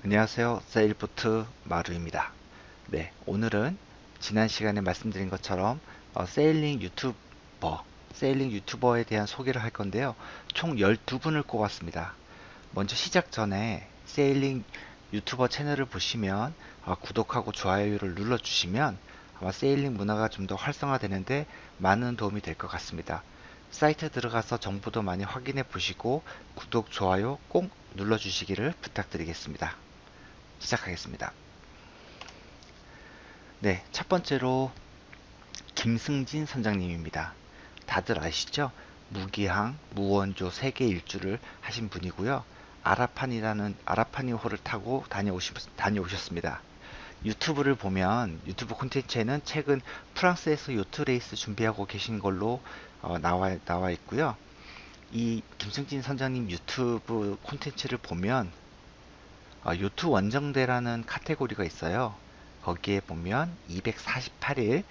안녕하세요. 세일보트 마루입니다. 네, 오늘은 지난 시간에 말씀드린 것처럼 세일링 유튜버에 대한 소개를 할 건데요. 총 12분을 꼽았습니다. 먼저 시작 전에 세일링 유튜버 채널을 보시면 구독하고 좋아요를 눌러주시면 아마 세일링 문화가 좀 더 활성화되는데 많은 도움이 될 것 같습니다. 사이트 들어가서 정보도 많이 확인해 보시고 구독, 좋아요 꼭 눌러주시기를 부탁드리겠습니다. 시작하겠습니다. 네, 첫 번째로 김승진 선장님입니다. 다들 아시죠? 무기항, 무원조 세계 일주를 하신 분이고요. 아라파니호를 타고 다녀오셨습니다. 유튜브를 보면 유튜브 콘텐츠에는 최근 프랑스에서 요트 레이스 준비하고 계신 걸로 나와 있고요. 이 김승진 선장님 유튜브 콘텐츠를 보면 요트 원정대라는 카테고리가 있어요. 거기에 보면 248일,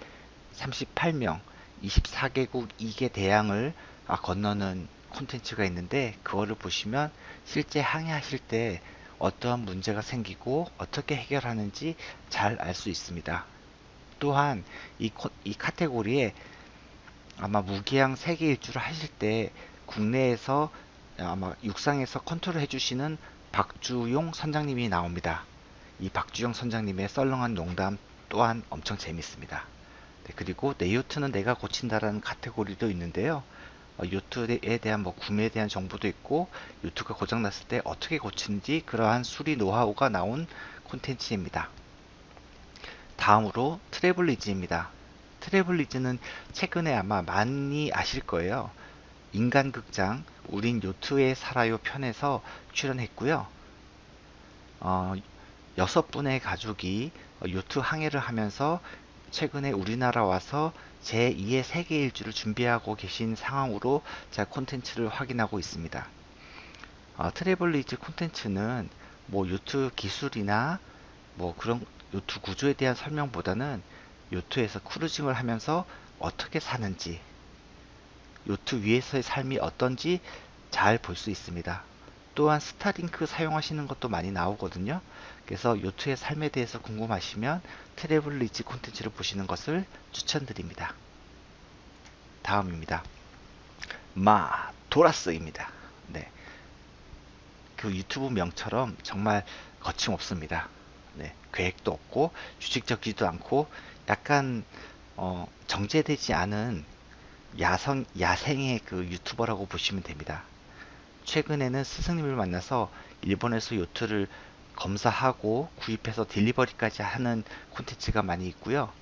38명, 24개국 2개 대양을 건너는 콘텐츠가 있는데 그거를 보시면 실제 항해하실 때 어떠한 문제가 생기고 어떻게 해결하는지 잘 알 수 있습니다. 또한 이 카테고리에 아마 무기항 세계 일주를 하실 때 국내에서 아마 육상에서 컨트롤 해주시는 박주용 선장님이 나옵니다. 이 박주용 선장님의 썰렁한 농담 또한 엄청 재밌습니다. 네, 그리고 내 요트는 내가 고친다라는 카테고리도 있는데요. 요트에 대한 구매에 대한 정보도 있고 요트가 고장났을 때 어떻게 고치는지 그러한 수리 노하우가 나온 콘텐츠입니다. 다음으로 트래블리즈입니다. 트래블리즈는 최근에 아마 많이 아실 거예요. 인간극장 우린 요트에 살아요 편에서 출연했고요. 6분의 가족이 요트 항해를 하면서 최근에 우리나라 와서 제2의 세계 일주를 준비하고 계신 상황으로 제가 콘텐츠를 확인하고 있습니다. 트래블리즈 콘텐츠는 요트 기술이나 그런 요트 구조에 대한 설명보다는 요트에서 크루징을 하면서 어떻게 사는지 요트 위에서의 삶이 어떤지 잘 볼 수 있습니다. 또한 스타링크 사용하시는 것도 많이 나오거든요. 그래서 요트의 삶에 대해서 궁금하시면 트래블리즈 콘텐츠를 보시는 것을 추천드립니다. 다음입니다. 도라스입니다. 네, 그 유튜브 명처럼 정말 거침없습니다. 네, 계획도 없고 규칙적이지도 않고 약간 정제되지 않은 야생의 그 유튜버라고 보시면 됩니다. 최근에는 스승님을 만나서 일본에서 요트를 검사하고 구입해서 딜리버리까지 하는 콘텐츠가 많이 있고요.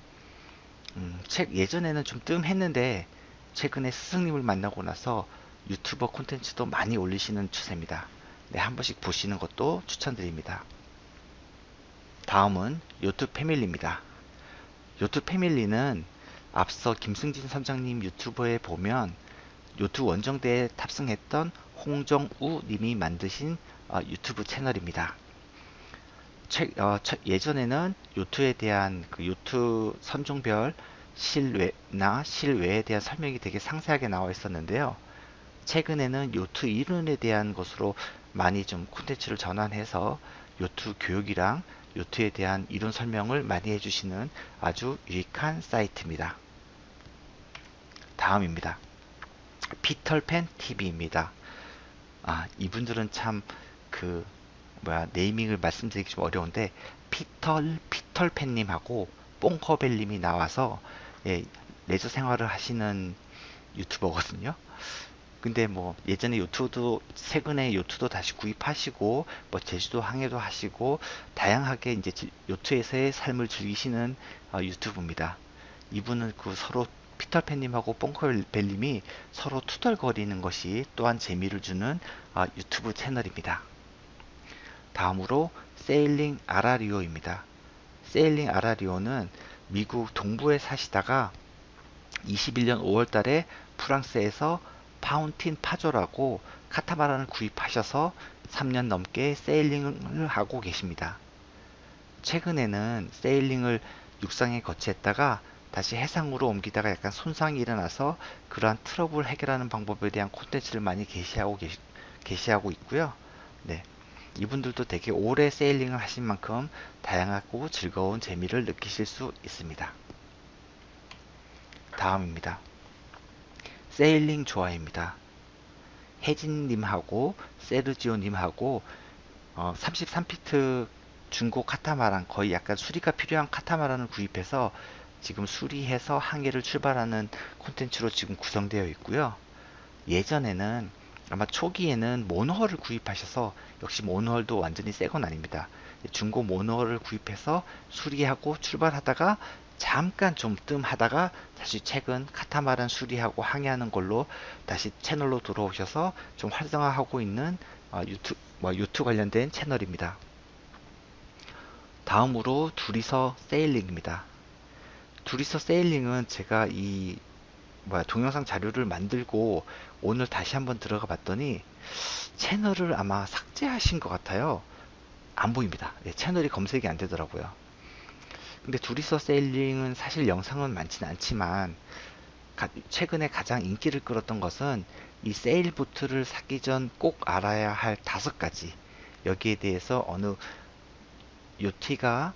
예전에는 좀 뜸했는데 최근에 스승님을 만나고 나서 유튜버 콘텐츠도 많이 올리시는 추세입니다. 네, 한 번씩 보시는 것도 추천드립니다. 다음은 요트 패밀리입니다. 요트 패밀리는 앞서 김승진 선장님 유튜브에 보면 요트 원정대에 탑승했던 홍정우 님이 만드신 유튜브 채널입니다. 예전에는 요트에 대한 그 요트 선종별 실외나 실외에 대한 설명이 되게 상세하게 나와 있었는데요. 최근에는 요트 이론에 대한 것으로 많이 좀 콘텐츠를 전환해서 요트 교육이랑 요트에 대한 이론 설명을 많이 해주시는 아주 유익한 사이트입니다. 다음입니다. 피터팬 TV입니다. 이분들은 참 네이밍을 말씀드리기 좀 어려운데 피털팬님하고 뽕커벨님이 나와서 레저 생활을 하시는 유튜버거든요. 근데 예전에 최근에 요트도 다시 구입하시고 제주도 항해도 하시고 다양하게 이제 요트에서의 삶을 즐기시는 유튜브입니다. 이분은 서로 피터팬님하고 뽕커벨님이 서로 투덜거리는 것이 또한 재미를 주는 유튜브 채널입니다. 다음으로 세일링 아라리오입니다. 세일링 아라리오는 미국 동부에 사시다가 21년 5월 달에 프랑스에서 파운틴 파조라고 카타마란을 구입하셔서 3년 넘게 세일링을 하고 계십니다. 최근에는 세일링을 육상에 거치했다가 다시 해상으로 옮기다가 약간 손상이 일어나서 그러한 트러블 해결하는 방법에 대한 콘텐츠를 많이 게시하고 있고요. 네, 이분들도 되게 오래 세일링을 하신 만큼 다양하고 즐거운 재미를 느끼실 수 있습니다. 다음입니다. 세일링 좋아입니다. 혜진님하고 세르지오님하고 33피트 중고 카타마란, 거의 약간 수리가 필요한 카타마란을 구입해서 지금 수리해서 항해를 출발하는 콘텐츠로 지금 구성되어 있고요. 예전에는 아마 초기에는 모노홀을 구입하셔서, 역시 모노홀도 완전히 새 건 아닙니다. 중고 모노홀을 구입해서 수리하고 출발하다가 잠깐 좀 뜸하다가 다시 최근 카타마란 수리하고 항해하는 걸로 다시 채널로 들어오셔서 좀 활성화하고 있는 유튜 관련된 채널입니다. 다음으로 둘이서 세일링입니다. 둘이서 세일링은 제가 이 동영상 자료를 만들고 오늘 다시 한번 들어가 봤더니 채널을 아마 삭제하신 것 같아요. 안 보입니다. 네, 채널이 검색이 안 되더라고요. 근데 둘이서 세일링은 사실 영상은 많지는 않지만 최근에 가장 인기를 끌었던 것은 이 세일보트를 사기 전 꼭 알아야 할 5가지, 여기에 대해서 어느 요티가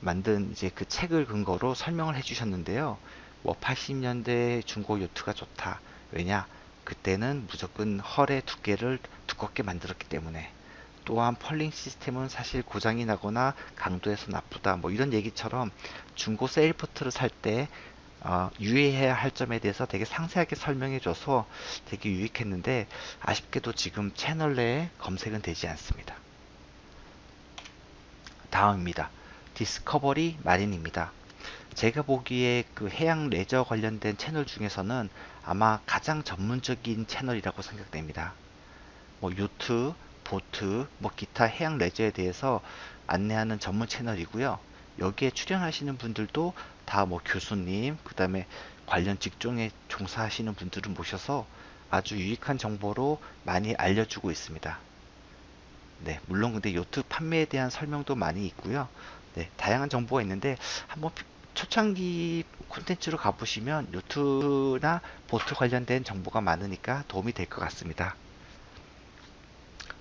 만든 이제 그 책을 근거로 설명을 해주셨는데요. 80년대 중고 요트가 좋다. 왜냐? 그때는 무조건 헐의 두께를 두껍게 만들었기 때문에. 또한 펄링 시스템은 사실 고장이 나거나 강도에서 나쁘다. 이런 얘기처럼 중고 세일보트를 살 때 유의해야 할 점에 대해서 되게 상세하게 설명해줘서 되게 유익했는데, 아쉽게도 지금 채널 내에 검색은 되지 않습니다. 다음입니다. 디스커버리 마린입니다. 제가 보기에 그 해양 레저 관련된 채널 중에서는 아마 가장 전문적인 채널이라고 생각됩니다. 요트, 보트, 기타 해양 레저에 대해서 안내하는 전문 채널이고요. 여기에 출연하시는 분들도 다 교수님, 그 다음에 관련 직종에 종사하시는 분들을 모셔서 아주 유익한 정보로 많이 알려주고 있습니다. 네, 물론 근데 요트 판매에 대한 설명도 많이 있고요. 네, 다양한 정보가 있는데 한번 초창기 콘텐츠로 가보시면 요트나 보트 관련된 정보가 많으니까 도움이 될 것 같습니다.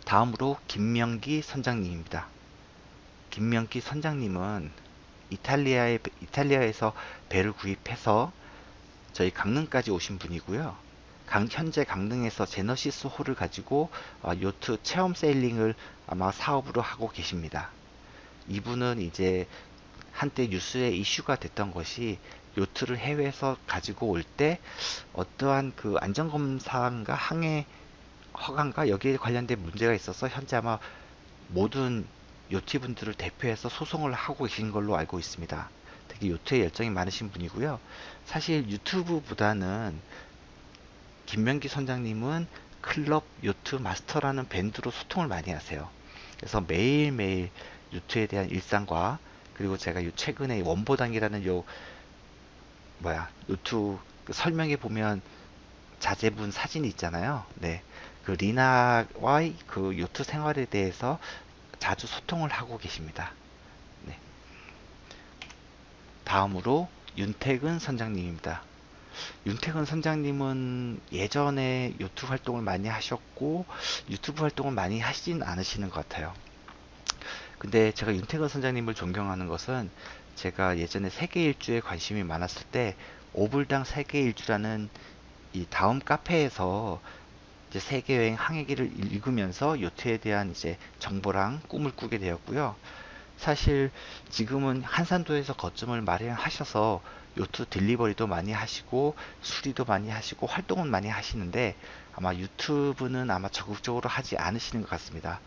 다음으로 김명기 선장님입니다. 김명기 선장님은 이탈리아에서 배를 구입해서 저희 강릉까지 오신 분이고요. 현재 강릉에서 제너시스 호를 가지고 요트 체험 세일링을 아마 사업으로 하고 계십니다. 이분은 이제 한때 뉴스에 이슈가 됐던 것이 요트를 해외에서 가지고 올 때 어떠한 그 안전검사인가 항해 허가인가 여기에 관련된 문제가 있어서 현재 아마 모든 요티분들을 대표해서 소송을 하고 계신 걸로 알고 있습니다. 되게 요트에 열정이 많으신 분이고요. 사실 유튜브보다는 김명기 선장님은 클럽 요트 마스터라는 밴드로 소통을 많이 하세요. 그래서 매일매일 요트에 대한 일상과, 그리고 제가 최근에 원보당이라는 요트 그 설명에 보면 자제분 사진이 있잖아요. 네. 그 리나와의 그 요트 생활에 대해서 자주 소통을 하고 계십니다. 네. 다음으로 윤택은 선장님입니다. 윤택은 선장님은 예전에 요트 활동을 많이 하셨고 유튜브 활동을 많이 하시진 않으시는 것 같아요. 근데 제가 윤택은 선장님을 존경하는 것은, 제가 예전에 세계 일주에 관심이 많았을 때 오불당 세계 일주라는 이 다음 카페에서 이제 세계 여행 항해기를 읽으면서 요트에 대한 이제 정보랑 꿈을 꾸게 되었고요. 사실 지금은 한산도에서 거점을 마련하셔서 요트 딜리버리도 많이 하시고 수리도 많이 하시고 활동은 많이 하시는데, 아마 유튜브는 아마 적극적으로 하지 않으시는 것 같습니다.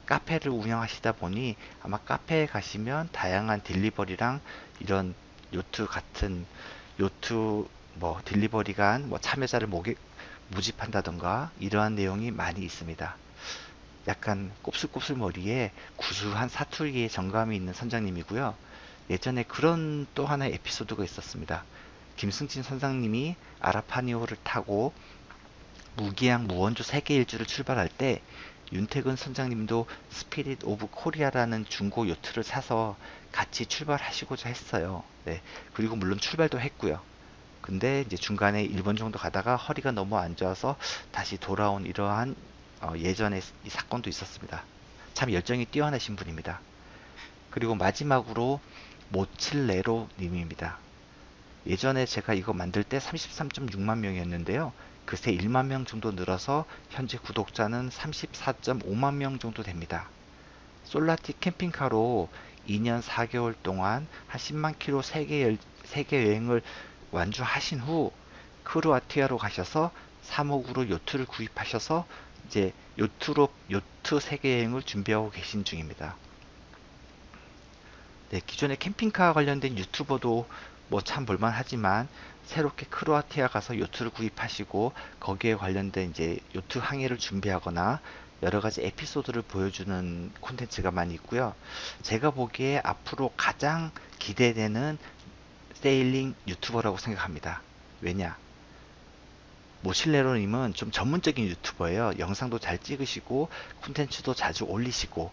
카페를 운영하시다 보니 아마 카페에 가시면 다양한 딜리버리랑 이런 요트 같은 요트 딜리버리가 참여자를 모집한다던가 이러한 내용이 많이 있습니다. 약간 곱슬곱슬 머리에 구수한 사투리의 정감이 있는 선장님이고요. 예전에 그런 또 하나의 에피소드가 있었습니다. 김승진 선장님이 아라파니오를 타고 무기양 무원조 세계 일주를 출발할 때 윤택은 선장님도 스피릿 오브 코리아라는 중고 요트를 사서 같이 출발하시고자 했어요. 네. 그리고 물론 출발도 했고요. 근데 이제 중간에 일본 정도 가다가 허리가 너무 안 좋아서 다시 돌아온 이러한 예전에 이 사건도 있었습니다. 참 열정이 뛰어나신 분입니다. 그리고 마지막으로 모칠레로 님입니다. 예전에 제가 이거 만들 때 33.6만 명이었는데요. 그새 1만 명 정도 늘어서 현재 구독자는 34.5만 명 정도 됩니다. 솔라티 캠핑카로 2년 4개월 동안 한 10만 킬로 세계 여행을 완주하신 후 크로아티아로 가셔서 3억으로 요트를 구입하셔서 이제 요트 세계 여행을 준비하고 계신 중입니다. 네, 기존에 캠핑카 관련된 유튜버도 뭐 참 볼만하지만 새롭게 크로아티아 가서 요트를 구입하시고 거기에 관련된 이제 요트 항해를 준비하거나 여러 가지 에피소드를 보여주는 콘텐츠가 많이 있고요. 제가 보기에 앞으로 가장 기대되는 세일링 유튜버라고 생각합니다. 왜냐? 모실레로님은 좀 전문적인 유튜버예요. 영상도 잘 찍으시고 콘텐츠도 자주 올리시고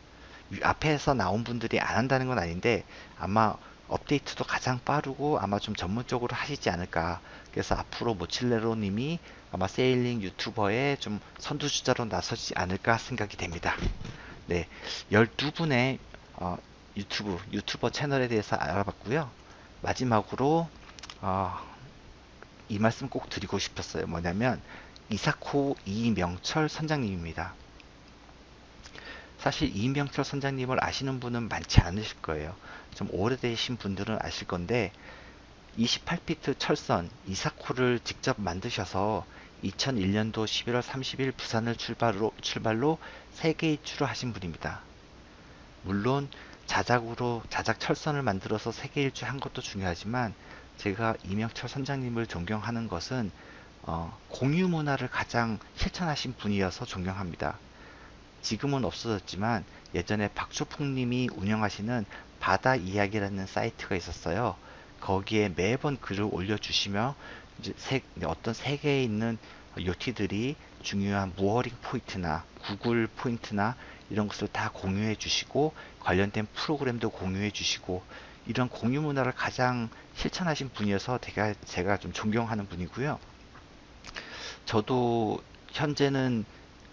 앞에서 나온 분들이 안 한다는 건 아닌데 아마 업데이트도 가장 빠르고 아마 좀 전문적으로 하시지 않을까. 그래서 앞으로 모칠레로님이 아마 세일링 유튜버의 좀 선두주자로 나서지 않을까 생각이 됩니다. 네, 12분의 유튜버 채널에 대해서 알아봤고요. 마지막으로 이 말씀 꼭 드리고 싶었어요. 뭐냐면 이사코 이명철 선장님입니다. 사실 이명철 선장님을 아시는 분은 많지 않으실 거예요. 좀 오래되신 분들은 아실 건데 28피트 철선 이사코를 직접 만드셔서 2001년도 11월 30일 부산을 출발로 세계 일주를 하신 분입니다. 물론 자작 철선을 만들어서 세계 일주 한 것도 중요하지만 제가 이명철 선장님을 존경하는 것은 공유 문화를 가장 실천하신 분이어서 존경합니다. 지금은 없어졌지만 예전에 박초풍님이 운영하시는 바다 이야기라는 사이트가 있었어요. 거기에 매번 글을 올려주시며 이제 어떤 세계에 있는 요티들이 중요한 무어링 포인트나 구글 포인트나 이런 것을 다 공유해 주시고 관련된 프로그램도 공유해 주시고 이런 공유 문화를 가장 실천하신 분이어서 제가 좀 존경하는 분이고요. 저도 현재는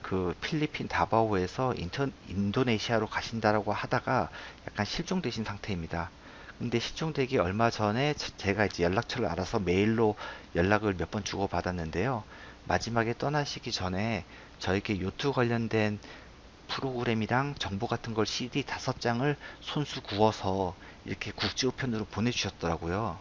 그 필리핀 다바오에서 인도네시아로 가신다라고 하다가 약간 실종되신 상태입니다. 근데 실종되기 얼마 전에 제가 이제 연락처를 알아서 메일로 연락을 몇 번 주고 받았는데요. 마지막에 떠나시기 전에 저에게 요트 관련된 프로그램이랑 정보 같은 걸 CD 5장을 손수 구워서 이렇게 국제우편으로 보내주셨더라고요.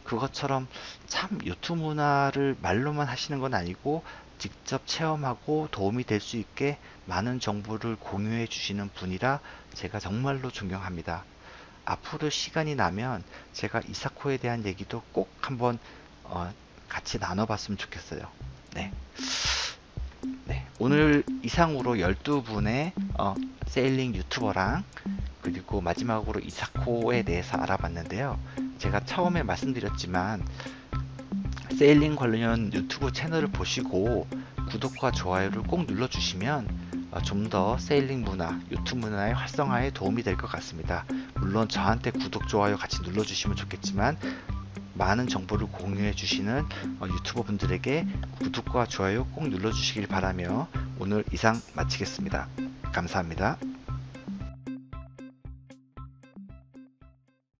그것처럼 참 요트 문화를 말로만 하시는 건 아니고 직접 체험하고 도움이 될 수 있게 많은 정보를 공유해 주시는 분이라 제가 정말로 존경합니다. 앞으로 시간이 나면 제가 이사코에 대한 얘기도 꼭 한번 같이 나눠봤으면 좋겠어요. 네. 네, 오늘 이상으로 12분의 세일링 유튜버랑 그리고 마지막으로 이사코에 대해서 알아봤는데요. 제가 처음에 말씀드렸지만 세일링 관련 유튜브 채널을 보시고 구독과 좋아요를 꼭 눌러주시면 좀 더 세일링 문화, 유튜브 문화의 활성화에 도움이 될 것 같습니다. 물론 저한테 구독, 좋아요 같이 눌러주시면 좋겠지만 많은 정보를 공유해 주시는 유튜버 분들에게 구독과 좋아요 꼭 눌러주시길 바라며 오늘 이상 마치겠습니다. 감사합니다.